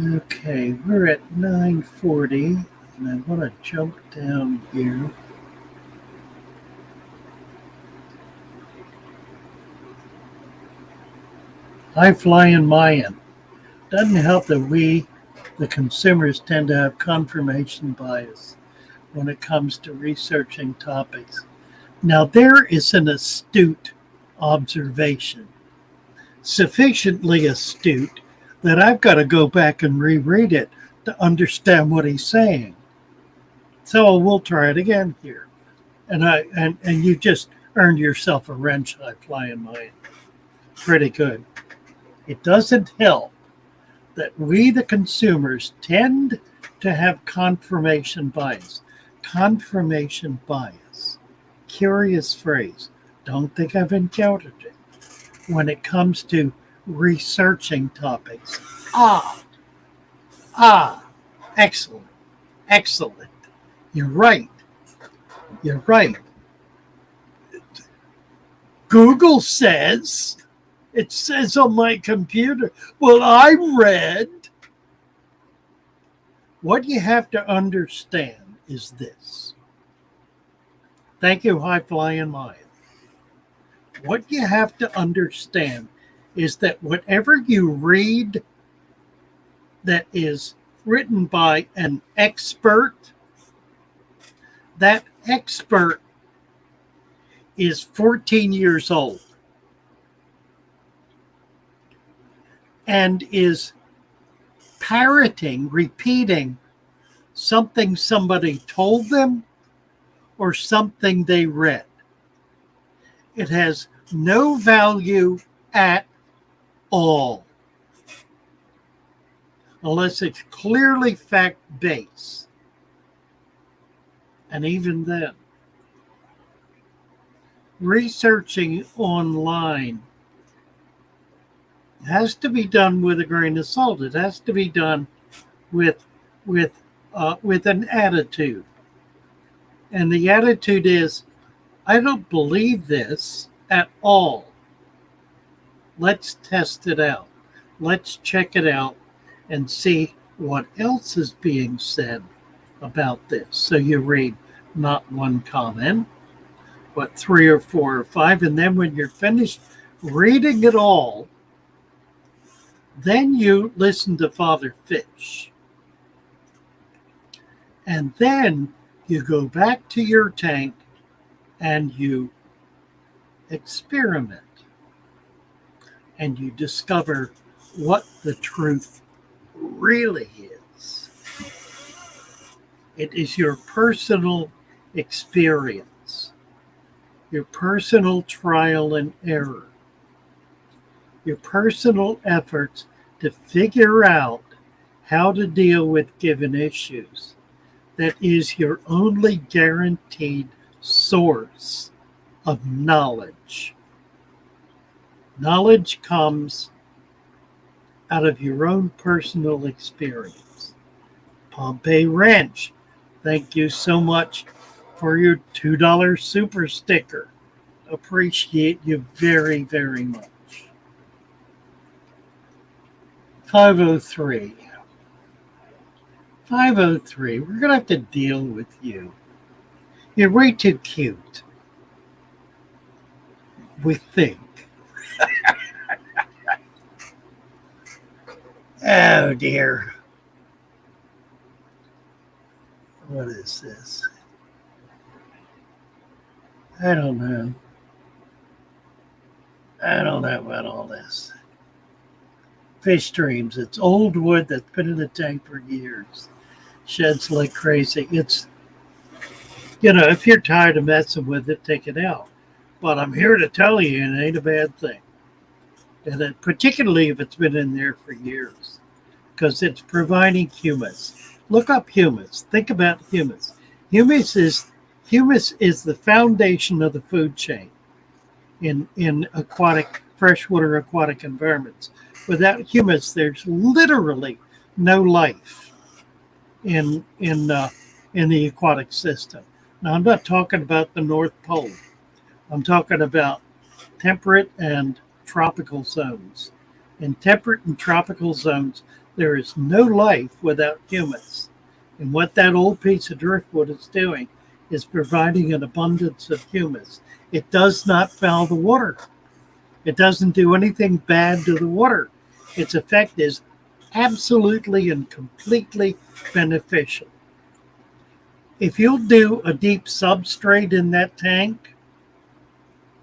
Okay, we're at 9:40, and I want to jump down here. High flying Mayan. Doesn't help that we, the consumers, tend to have confirmation bias when it comes to researching topics. Now, there is an astute observation, sufficiently astute that I've got to go back and reread it to understand what he's saying. So we'll try it again here. And you just earned yourself a wrench, high flying Mayan. Pretty good. It doesn't help that we, the consumers, tend to have confirmation bias. Confirmation bias. Curious phrase. Don't think I've encountered it. When it comes to researching topics. Excellent. Excellent. You're right. You're right. Google says, it says on my computer. Well, I read. What you have to understand is this. Thank you, High Flying Maya. What you have to understand is that whatever you read that is written by an expert, that expert is 14 years old and is parroting, repeating something somebody told them or something they read. It has no value at all unless it's clearly fact-based. And even then, researching online has to be done with a grain of salt. It has to be done with an attitude. And the attitude is, I don't believe this at all. Let's test it out. Let's check it out and see what else is being said about this. So you read not one comment, but 3 or 4 or 5. And then when you're finished reading it all, then you listen to Father Fish. And then you go back to your tank and you experiment. And you discover what the truth really is. It is your personal experience, your personal trial and error, your personal efforts to figure out how to deal with given issues. That is your only guaranteed source of knowledge. Knowledge comes out of your own personal experience. Pompeii Ranch, thank you so much for your $2 super sticker. Appreciate you very, very much. 503. 503, we're going to have to deal with you. You're way too cute. We think. Oh dear. What is this? I don't know. I don't know about all this. Fish streams. It's old wood that's been in the tank for years. Sheds like crazy. It's, if you're tired of messing with it, take it out. But I'm here to tell you it ain't a bad thing. And that, particularly if it's been in there for years, because it's providing humus. Look up humus. Think about humus. Humus is the foundation of the food chain in freshwater aquatic environments. Without humus, there's literally no life in the aquatic system. Now, I'm not talking about the North Pole. I'm talking about temperate and tropical zones. In temperate and tropical zones, there is no life without humus. And what that old piece of driftwood is doing is providing an abundance of humus. It does not foul the water. It doesn't do anything bad to the water. Its effect is absolutely and completely beneficial. If you'll do a deep substrate in that tank,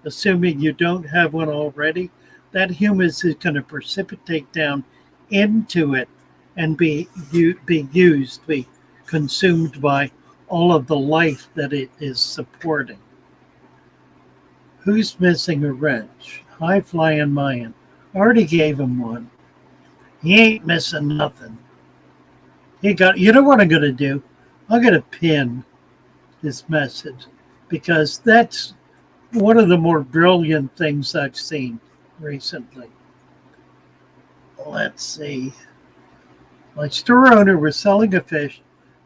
assuming you don't have one already, that humus is going to precipitate down into it and be consumed by all of the life that it is supporting. Who's missing a wrench? High flying Mayan. Already gave him one. He ain't missing nothing. You know what I'm going to do? I'm going to pin this message because that's one of the more brilliant things I've seen recently. Let's see. My store owner was selling a fish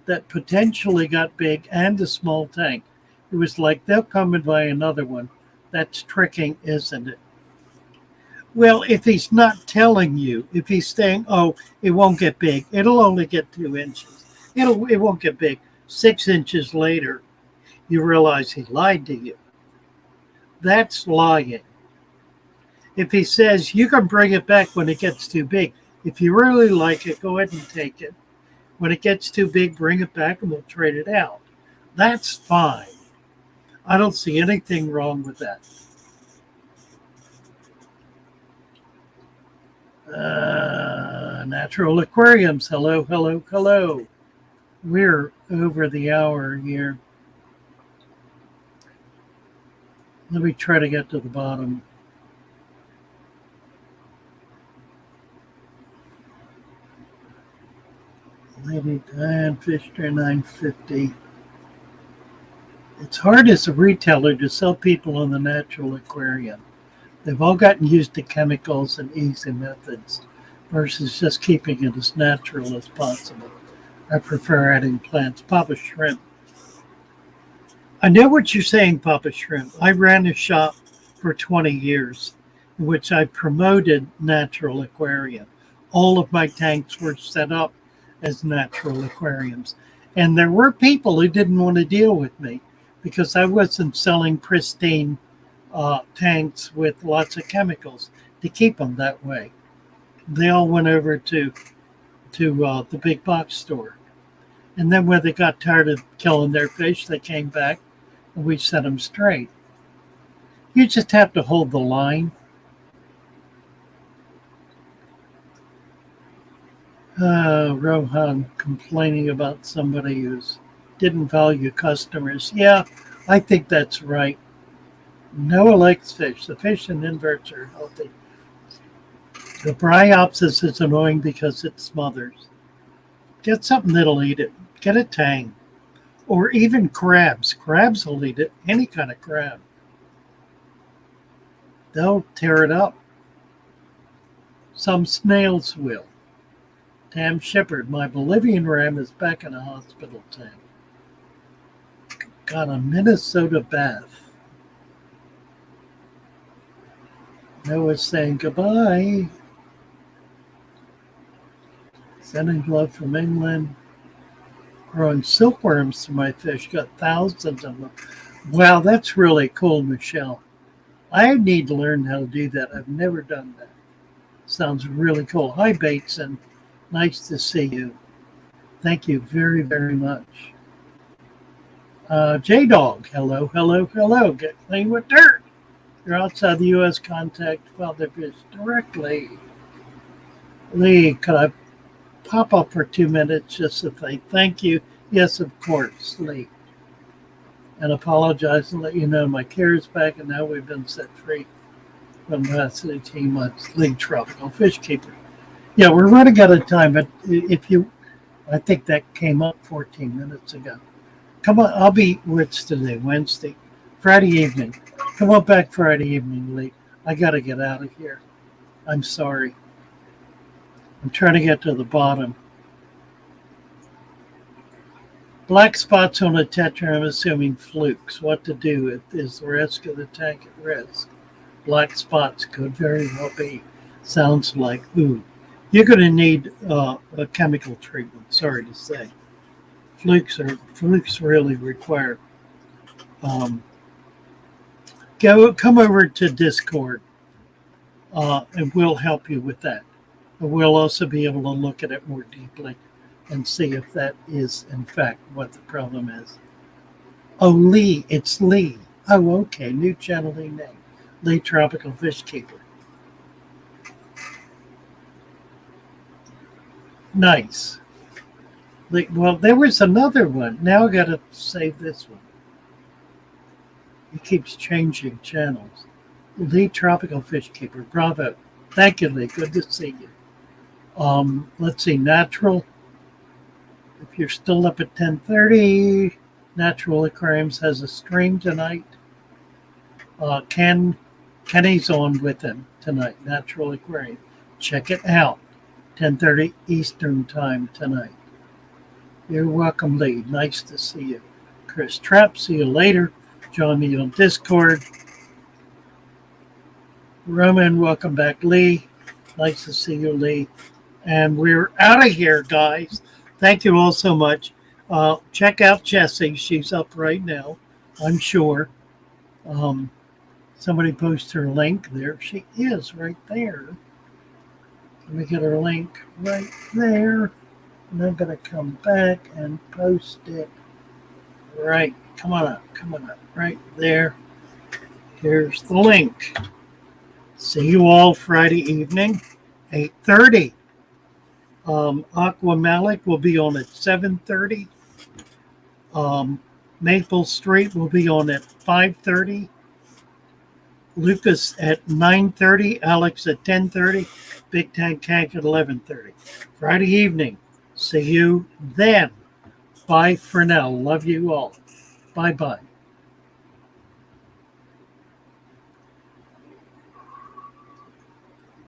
that potentially got big and a small tank. It was like, they'll come and buy another one. That's tricking, isn't it? Well, if he's not telling you, if he's saying, oh, it won't get big, it'll only get 2 inches. It won't get big. 6 inches later, you realize he lied to you. That's lying. If he says, you can bring it back when it gets too big. If you really like it, go ahead and take it. When it gets too big, bring it back and we'll trade it out. That's fine. I don't see anything wrong with that. Natural aquariums. Hello, hello, hello. We're over the hour here. Let me try to get to the bottom. Lady Diane Fisher 950. It's hard as a retailer to sell people on the natural aquarium. They've all gotten used to chemicals and easy methods versus just keeping it as natural as possible. I prefer adding plants. Papa Shrimp. I know what you're saying, Papa Shrimp. I ran a shop for 20 years in which I promoted natural aquarium. All of my tanks were set up as natural aquariums. And there were people who didn't want to deal with me because I wasn't selling pristine tanks with lots of chemicals to keep them that way. They all went over to the big box store. And then when they got tired of killing their fish, they came back and we set them straight. You just have to hold the line. Rohan complaining about somebody who didn't value customers. Yeah, I think that's right. Noah likes fish. The fish and inverts are healthy. The bryopsis is annoying because it smothers. Get something that'll eat it. Get a tang. Or even crabs. Crabs will eat it. Any kind of crab. They'll tear it up. Some snails will. Tam Shepard, my Bolivian ram is back in a hospital tank. Got a Minnesota bath. Noah's saying goodbye. Sending love from England. Growing silkworms for my fish. Got thousands of them. Wow, that's really cool, Michelle. I need to learn how to do that. I've never done that. Sounds really cool. Hi, Bateson. Nice to see you. Thank you very, very much. J-Dog, hello, hello, hello. Get clean with dirt. You're outside the U.S. Contact Father Fish directly. Lee, could I pop up for 2 minutes just to say thank you? Yes, of course, Lee. And apologize and let you know my care is back and now we've been set free from the last 18 months. Lee, tropical fish keeper. Yeah, we're running out of time, but I think that came up 14 minutes ago. Come on, I'll be what's today, Wednesday, Friday evening. Come on back Friday evening, Lee. I got to get out of here. I'm sorry. I'm trying to get to the bottom. Black spots on a tetra, I'm assuming flukes. What to do? Is the rest of the tank at risk? Black spots could very well be. Sounds like, ooh. You're going to need a chemical treatment, sorry to say. Flukes really require. Come over to Discord. and we'll help you with that. And we'll also be able to look at it more deeply and see if that is, in fact, what the problem is. Oh, Lee, it's Lee. Oh, okay, new channeling name. Lee Tropical Fish Keeper. Nice. Lee, well, there was another one. Now I got to save this one. He keeps changing channels. Lee Tropical Fish Keeper. Bravo. Thank you, Lee. Good to see you. Let's see. Natural. If you're still up at 10:30, Natural Aquariums has a stream tonight. Kenny's on with them tonight. Natural Aquarium. Check it out. 10:30 Eastern Time tonight. You're welcome, Lee. Nice to see you. Chris Trapp, see you later. Join me on Discord. Roman, welcome back, Lee. Nice to see you, Lee. And we're out of here, guys. Thank you all so much. Check out Jessie. She's up right now, I'm sure. Somebody post her link there. She is right there. Let me get her link right there. And I'm going to come back and post it right. Come on up. Right there. Here's the link. See you all Friday evening, 8:30. Aqua Malik will be on at 7:30. Maple Street will be on at 5:30. Lucas at 9:30. Alex at 10:30. Big Tank Kank at 11:30. Friday evening. See you then. Bye for now. Love you all. Bye-bye.